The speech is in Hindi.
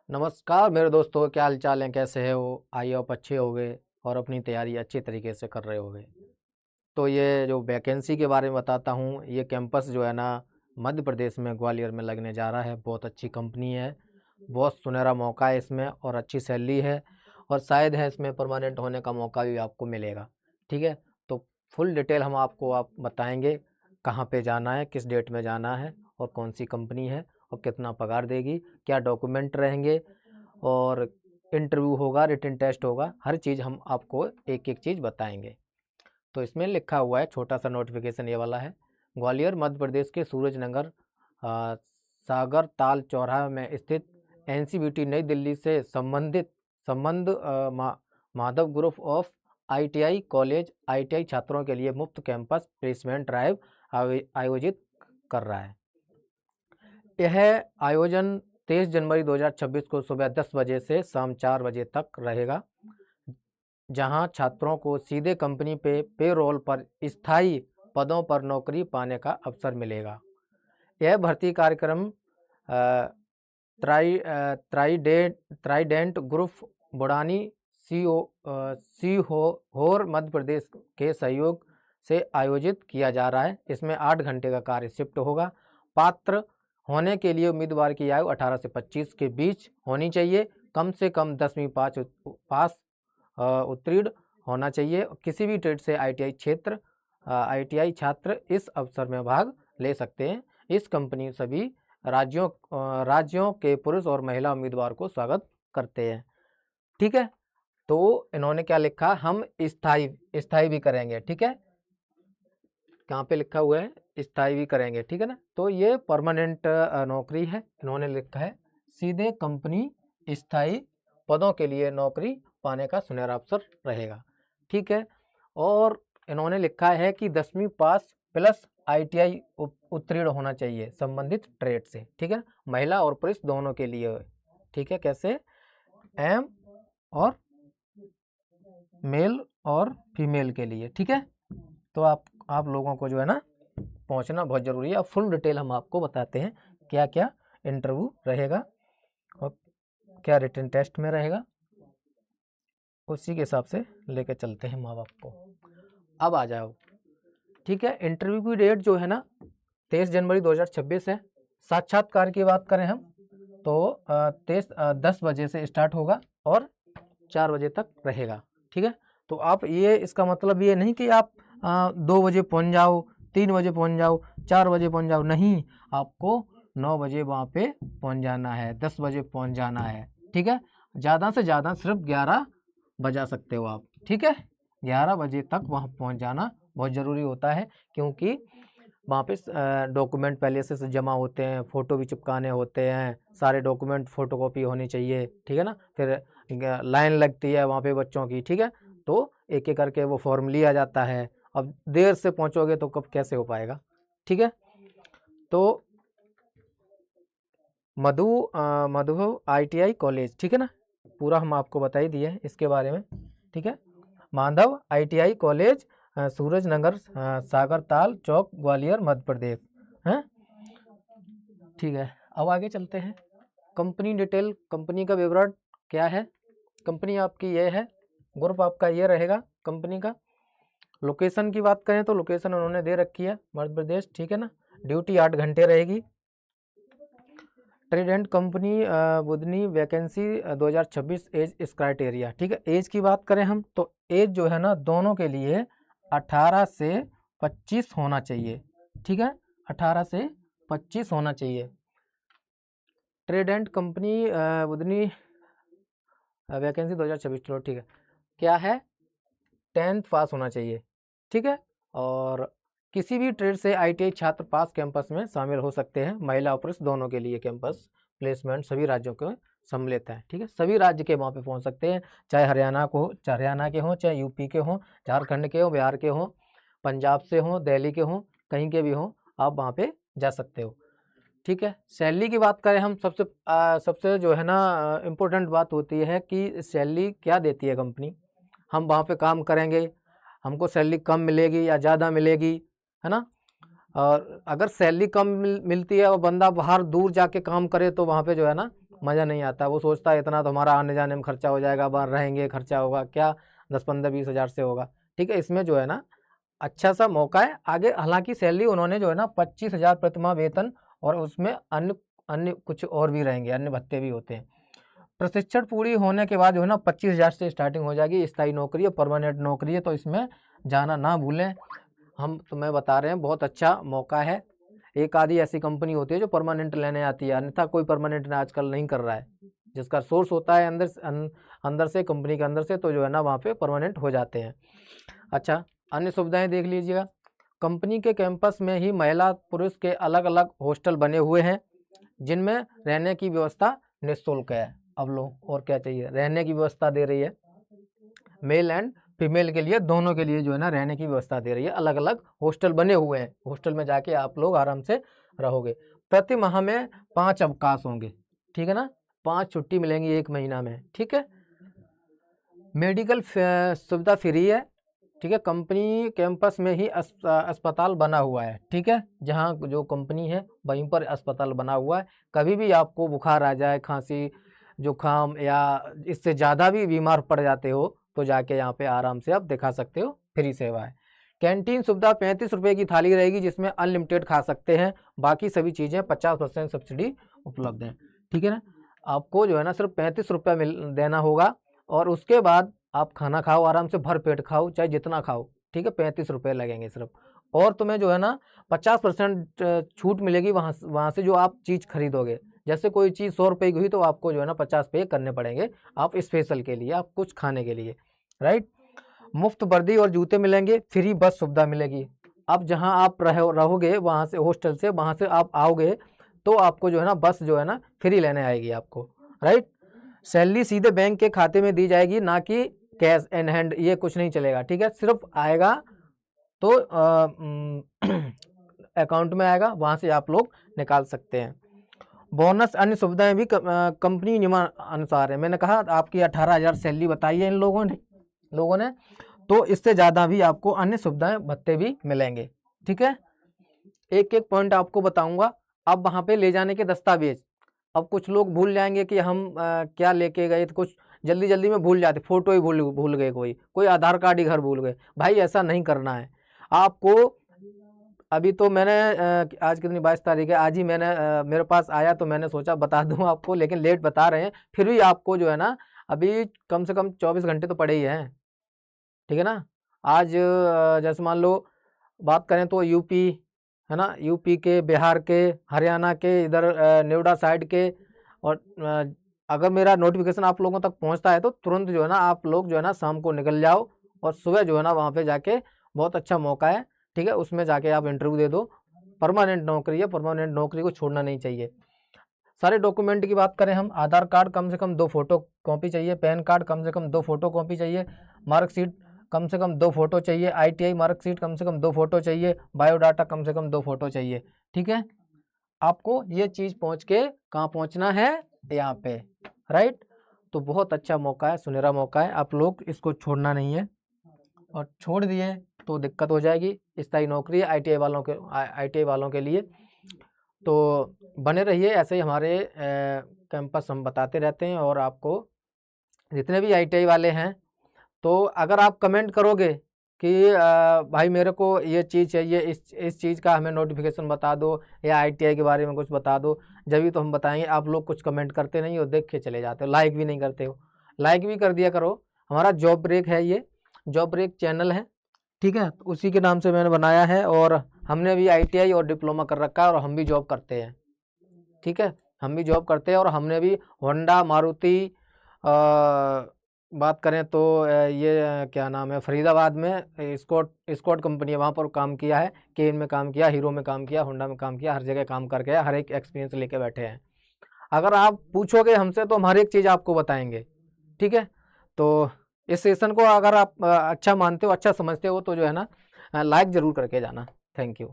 नमस्कार मेरे दोस्तों, क्या हाल चाल है, कैसे है वो। आइए आप अच्छे हो गए और अपनी तैयारी अच्छी तरीके से कर रहे होगे। तो ये जो वैकेंसी के बारे में बताता हूँ, ये कैंपस जो है ना मध्य प्रदेश में ग्वालियर में लगने जा रहा है। बहुत अच्छी कंपनी है, बहुत सुनहरा मौका है इसमें और अच्छी सैलरी है और शायद है इसमें परमानेंट होने का मौका भी आपको मिलेगा। ठीक है, तो फुल डिटेल हम आप बताएंगे, कहाँ पे जाना है, किस डेट में जाना है और कौन सी कंपनी है और कितना पगार देगी, क्या डॉक्यूमेंट रहेंगे और इंटरव्यू होगा, रिटन टेस्ट होगा, हर चीज़ हम आपको एक एक चीज़ बताएंगे। तो इसमें लिखा हुआ है, छोटा सा नोटिफिकेशन ये वाला है। ग्वालियर मध्य प्रदेश के सूरजनगर सागर ताल चौराहा में स्थित एनसीबीटी नई दिल्ली से Madhav group of ITI college ITI छात्रों के लिए मुफ्त कैंपस प्लेसमेंट ड्राइव आयोजित कर रहा है। यह आयोजन 23 जनवरी 2026 को सुबह 10 बजे से शाम 4 बजे तक रहेगा, जहां छात्रों को सीधे कंपनी पे रोल पर स्थायी पदों पर नौकरी पाने का अवसर मिलेगा। यह भर्ती कार्यक्रम ट्राइडेंट ग्रुप बुड़ानी सी होर मध्य प्रदेश के सहयोग से आयोजित किया जा रहा है। इसमें 8 घंटे का कार्य शिफ्ट होगा। पात्र होने के लिए उम्मीदवार की आयु 18 से 25 के बीच होनी चाहिए। कम से कम 10वीं पास उत्तीर्ण होना चाहिए। किसी भी ट्रेड से आईटीआई छात्र इस अवसर में भाग ले सकते हैं। इस कंपनी सभी राज्यों के पुरुष और महिला उम्मीदवार को स्वागत करते हैं। ठीक है, तो इन्होंने क्या लिखा, हम स्थाई भी करेंगे। ठीक है, कहाँ पे लिखा हुआ है, स्थाई भी करेंगे। ठीक है ना, तो ये परमानेंट नौकरी है। इन्होंने लिखा है सीधे कंपनी स्थाई पदों के लिए नौकरी पाने का सुनहरा अवसर रहेगा। ठीक है, और इन्होंने लिखा है कि 10वीं पास प्लस आईटीआई उत्तीर्ण होना चाहिए संबंधित ट्रेड से। ठीक है, महिला और पुरुष दोनों के लिए। ठीक है, कैसे, एम और मेल और फीमेल के लिए। ठीक है, तो आप लोगों को जो है ना पहुंचना बहुत ज़रूरी है। अब फुल डिटेल हम आपको बताते हैं, क्या क्या इंटरव्यू रहेगा और क्या रिटन टेस्ट में रहेगा, उसी के हिसाब से लेकर चलते हैं माँ बाप को। अब आ जाओ। ठीक है, इंटरव्यू की डेट जो है ना 23 जनवरी 2026 है। साक्षात्कार की बात करें हम तो 10 बजे से स्टार्ट होगा और 4 बजे तक रहेगा। ठीक है, तो आप ये, इसका मतलब ये नहीं कि आप 2 बजे पहुंच जाओ, 3 बजे पहुंच जाओ, 4 बजे पहुंच जाओ, नहीं, आपको 9 बजे वहाँ पे पहुंच जाना है, 10 बजे पहुंच जाना है। ठीक है, ज़्यादा से ज़्यादा सिर्फ 11 बजा सकते हो आप। ठीक है, 11 बजे तक वहाँ पहुँच जाना बहुत ज़रूरी होता है, क्योंकि वहाँ पे डॉक्यूमेंट पहले से जमा होते हैं, फ़ोटो भी चिपकाने होते हैं, सारे डॉक्यूमेंट फ़ोटोकॉपी होनी चाहिए। ठीक है ना, फिर लाइन लगती है वहाँ पे बच्चों की। ठीक है, तो एक एक करके वो फॉर्म लिया जाता है। अब देर से पहुँचोगे तो कब कैसे हो पाएगा। ठीक है, तो मधु आईटीआई कॉलेज, ठीक है ना, पूरा हम आपको बता ही दिए इसके बारे में। ठीक है, माधव आईटीआई कॉलेज सूरजनगर सागर ताल चौक ग्वालियर मध्य प्रदेश है। ठीक है, अब आगे चलते हैं। कंपनी डिटेल, कंपनी का विवरण क्या है। कंपनी आपकी ये है, ग्रुप आपका ये रहेगा कंपनी का। लोकेशन की बात करें तो लोकेशन उन्होंने दे रखी है मध्य प्रदेश। ठीक है ना, ड्यूटी 8 घंटे रहेगी। Trade and company Budhni vacancy 2026 age इस क्राइटेरिया। ठीक है, एज की बात करें हम तो एज जो है ना दोनों के लिए 18 से 25 होना चाहिए। ठीक है, 18 से 25 होना चाहिए। Trade and company Budhni vacancy 2026, चलो ठीक है, क्या है, 10th पास होना चाहिए। ठीक है, और किसी भी ट्रेड से आईटीआई छात्र पास कैंपस में शामिल हो सकते हैं। महिला और पुरुष दोनों के लिए कैंपस प्लेसमेंट सभी राज्यों को सम्मिलित है। ठीक है, सभी राज्य के वहाँ पे पहुँच सकते हैं, चाहे हरियाणा के हों, चाहे यूपी के हों, झारखंड के हों, बिहार के हों, पंजाब से हों, दिल्ली के हों, कहीं के भी हों, आप वहाँ पे जा सकते हो। ठीक है, सैलरी की बात करें हम, सबसे जो है ना इम्पोर्टेंट बात होती है कि सैलरी क्या देती है कंपनी। हम वहाँ पे काम करेंगे, हमको सैलरी कम मिलेगी या ज़्यादा मिलेगी, है ना। और अगर सैलरी कम मिलती है और बंदा बाहर दूर जाके काम करे तो वहाँ पे जो है ना मज़ा नहीं आता। वो सोचता है इतना तो हमारा आने जाने में खर्चा हो जाएगा, बाहर रहेंगे खर्चा होगा क्या, 10-15-20 हज़ार से होगा। ठीक है, इसमें जो है ना अच्छा सा मौका है आगे। हालांकि सैलरी उन्होंने जो है ना 25,000 प्रतिमाह वेतन, और उसमें अन्य अन्य कुछ और भी रहेंगे, अन्य भत्ते भी होते हैं। प्रशिक्षण पूरी होने के बाद जो है ना 25,000 से स्टार्टिंग हो जाएगी। स्थायी नौकरी है, परमानेंट नौकरी है, तो इसमें जाना ना भूलें। हम तुम्हें बता रहे हैं बहुत अच्छा मौका है। एक आधी ऐसी कंपनी होती है जो परमानेंट लेने आती है, अन्यथा कोई परमानेंट आजकल नहीं कर रहा है। जिसका सोर्स होता है अंदर से कंपनी के अंदर से, तो जो है ना वहाँ पे परमानेंट हो जाते हैं। अच्छा, अन्य सुविधाएं देख लीजिएगा। कंपनी के कैंपस में ही महिला पुरुष के अलग अलग हॉस्टल बने हुए हैं, जिनमें रहने की व्यवस्था निःशुल्क है। अब लो और क्या चाहिए, रहने की व्यवस्था दे रही है। मेल एंड फीमेल के लिए, दोनों के लिए जो है ना रहने की व्यवस्था दे रही है। अलग अलग हॉस्टल बने हुए हैं, हॉस्टल में जाके आप लोग आराम से रहोगे। प्रति माह में 5 अवकाश होंगे, ठीक है ना, 5 छुट्टी मिलेंगी 1 महीना में। ठीक है, मेडिकल सुविधा फ्री है। ठीक है, कंपनी कैंपस में ही अस्पताल बना हुआ है। ठीक है, जहाँ जो कंपनी है वहीं पर अस्पताल बना हुआ है। कभी भी आपको बुखार आ जाए, खांसी जुकाम या इससे ज़्यादा भी बीमार पड़ जाते हो, तो जाके यहाँ पे आराम से आप दिखा सकते हो, फ्री सेवा है। कैंटीन सुविधा 35 रुपये की थाली रहेगी, जिसमें अनलिमिटेड खा सकते हैं। बाकी सभी चीज़ें 50% सब्सिडी उपलब्ध है। ठीक है ना, आपको जो है ना सिर्फ 35 रुपये देना होगा, और उसके बाद आप खाना खाओ, आराम से भर पेट खाओ, चाहे जितना खाओ। ठीक है, 35 रुपये लगेंगे सिर्फ। और तुम्हें जो है ना 50% छूट मिलेगी वहाँ से जो आप चीज़ खरीदोगे। जैसे कोई चीज़ 100 रुपये की हुई तो आपको जो है ना 50 पे करने पड़ेंगे, आप स्पेशल के लिए, आप कुछ खाने के लिए, राइट। मुफ्त वर्दी और जूते मिलेंगे, फ्री बस सुविधा मिलेगी। अब जहाँ आप रहोगे वहाँ से, हॉस्टल से वहाँ से आप आओगे तो आपको जो है ना बस जो है ना फ्री लेने आएगी आपको, राइट। सैलरी सीधे बैंक के खाते में दी जाएगी, ना कि कैश इन हैंड, ये कुछ नहीं चलेगा। ठीक है, सिर्फ आएगा तो अकाउंट में आएगा, वहाँ से आप लोग निकाल सकते हैं। बोनस अन्य सुविधाएं भी कंपनी नियमानुसार है। मैंने कहा आपकी 18,000 सैलरी बताई है इन लोगों ने, तो इससे ज़्यादा भी आपको अन्य सुविधाएं भत्ते भी मिलेंगे। ठीक है, एक एक पॉइंट आपको बताऊंगा। अब वहाँ पे ले जाने के दस्तावेज, अब कुछ लोग भूल जाएंगे कि हम क्या लेके गए, तो कुछ जल्दी जल्दी में भूल जाते, फोटो ही भूल गए, कोई आधार कार्ड ही घर भूल गए। भाई ऐसा नहीं करना है आपको। अभी तो मैंने आज कितनी 22 तारीख है, आज ही मैंने मेरे पास आया तो मैंने सोचा बता दूं आपको, लेकिन लेट बता रहे हैं। फिर भी आपको जो है ना अभी कम से कम 24 घंटे तो पड़े ही हैं। ठीक है ना, आज जैसे मान लो बात करें तो यूपी है ना, यूपी के, बिहार के, हरियाणा के, इधर नोएडा साइड के, और अगर मेरा नोटिफिकेशन आप लोगों तक पहुंचता है तो तुरंत जो है ना आप लोग जो है ना शाम को निकल जाओ, और सुबह जो है ना वहाँ पे जाके, बहुत अच्छा मौका है। ठीक है, उसमें जाके आप इंटरव्यू दे दो। परमानेंट नौकरी है, परमानेंट नौकरी को छोड़ना नहीं चाहिए। सारे डॉक्यूमेंट की बात करें हम, आधार कार्ड कम से कम 2 फोटो कॉपी चाहिए, पैन कार्ड कम से कम 2 फोटो कॉपी चाहिए, मार्कशीट कम से कम 2 फोटो चाहिए, ITI मार्कशीट कम से कम 2 फोटो चाहिए, बायोडाटा कम से कम 2 फोटो चाहिए। ठीक है, आपको ये चीज़ पहुँच के कहाँ पहुँचना है, यहाँ पे, राइट। तो बहुत अच्छा मौका है, सुनहरा मौका है, आप लोग इसको छोड़ना नहीं है, और छोड़ दिए तो दिक्कत हो जाएगी। स्थायी नौकरी है ITI वालों के लिए। तो बने रहिए ऐसे ही, हमारे कैंपस हम बताते रहते हैं। और आपको जितने भी ITI वाले हैं, तो अगर आप कमेंट करोगे कि भाई मेरे को ये चीज़ चाहिए, इस चीज़ का हमें नोटिफिकेशन बता दो, या ITI के बारे में कुछ बता दो, जब भी तो हम बताएंगे। आप लोग कुछ कमेंट करते नहीं हो, देख के चले जाते हो, लाइक भी नहीं करते हो। लाइक भी कर दिया करो। हमारा जॉब ब्रेक है, ये जॉब ब्रेक चैनल है। ठीक है, तो उसी के नाम से मैंने बनाया है, और हमने भी ITI और डिप्लोमा कर रखा है, और हम भी जॉब करते हैं। ठीक है, हम भी जॉब करते हैं, और हमने भी होंडा, मारुति, बात करें तो ये क्या नाम है, फरीदाबाद में स्कॉट कंपनी है, वहाँ पर काम किया है। केन में काम किया, हीरो में काम किया, होंडा में काम किया, हर जगह काम करके हर एक एक्सपीरियंस लेके बैठे हैं। अगर आप पूछोगे हमसे तो हम हर एक चीज़ आपको बताएंगे। ठीक है, तो इस सेशन को अगर आप अच्छा मानते हो, अच्छा समझते हो, तो जो है ना लाइक ज़रूर करके जाना। Thank you.